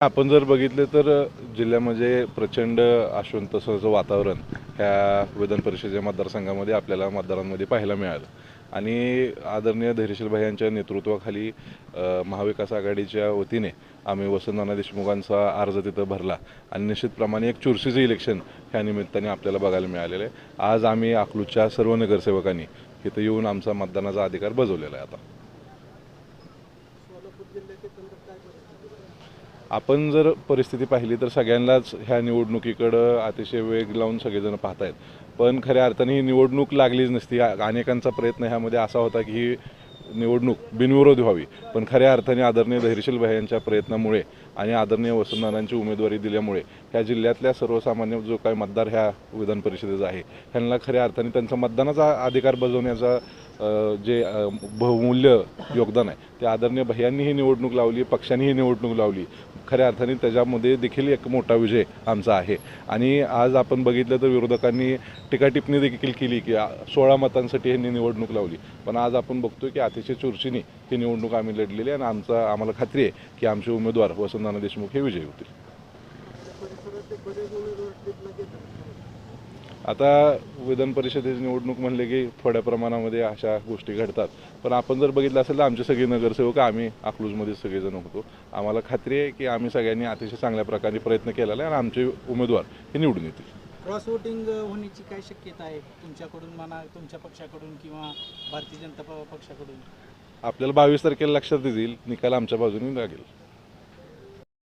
आपण जर बघितले तर जिल्ह्यामध्ये प्रचंड असंतोषाचं वातावरण ह्या विधान परिषदेच्या मतदारसंघामध्ये आपल्याला मतदारांमध्ये पाहायला मिळालं आणि आदरणीय धैर्यशील भाई यांच्या नेतृत्वाखाली महाविकास आघाडीच्या वतीने आम्ही वसंतनाना देशमुखांचा अर्ज तिथं भरला आणि निश्चितप्रमाणे एक चुरशीचं इलेक्शन ह्या निमित्ताने आपल्याला बघायला मिळालेलं आहे। आज आम्ही अकलूजच्या सर्व नगरसेवकांनी इथं येऊन आमचा मतदानाचा अधिकार बजावलेला आहे। आता आपण जर परिस्थिती पाहिली तर सगळ्यांनाच ह्या निवडणुकीकडं अतिशय वेग लावून सगळेजण पाहत आहेत, पण खऱ्या अर्थाने ही निवडणूक लागलीच नसती। अनेकांचा प्रयत्न ह्यामध्ये असा होता की ही निवडणूक बिनविरोध व्हावी, पण खऱ्या अर्थाने आदरणीय धैर्यशील भाई यांच्या प्रयत्नामुळे आणि आदरणीय वसंतनानांची उमेदवारी दिल्यामुळे ह्या जिल्ह्यातल्या सर्वसामान्य जो काही मतदार ह्या विधान परिषदेचा आहे ह्यांना खऱ्या अर्थाने त्यांचा मतदानाचा अधिकार बजावण्याचा जे बहुमूल्य योगदान आहे ते आदरणीय भैयांनी ही निवडणूक लावली, पक्षांनी ही निवडणूक लावली। खऱ्या अर्थाने त्याच्यामध्ये देखील एक मोठा विजय आमचा आहे। आणि आज आपण बघितलं तर विरोधकांनी टीकाटिप्पणी देखील केली की 16 मतांसाठी यांनी निवडणूक लावली, पण आज आपण बघतोय की अतिशय चुरशीने ही निवडणूक आम्ही लढलेली आहे आणि आम्हाला खात्री आहे की आमचे उमेदवार वसंतनाना देशमुख हे विजयी होतील। आता विधान परिषदेची निवडणूक म्हणले की थोड्या प्रमाणामध्ये अशा गोष्टी घडतात, पण आपण जर बघितलं असेल तर आमचे सगळे नगरसेवक आम्ही अकलूजमध्ये सगळेजण होतो। आम्हाला खात्री आहे की आम्ही सगळ्यांनी अतिशय चांगल्या प्रकारे प्रयत्न केलेला आहे आणि आमचे उमेदवार हे निवडून येतील। क्रॉस वोटिंग होण्याची काय शक्यता आहे तुमच्याकडून, म्हणा तुमच्या पक्षाकडून किंवा भारतीय जनता पक्षाकडून? आपल्याला 22 तारखेला लक्षात येईल, निकाल आमच्या बाजूने लागेल।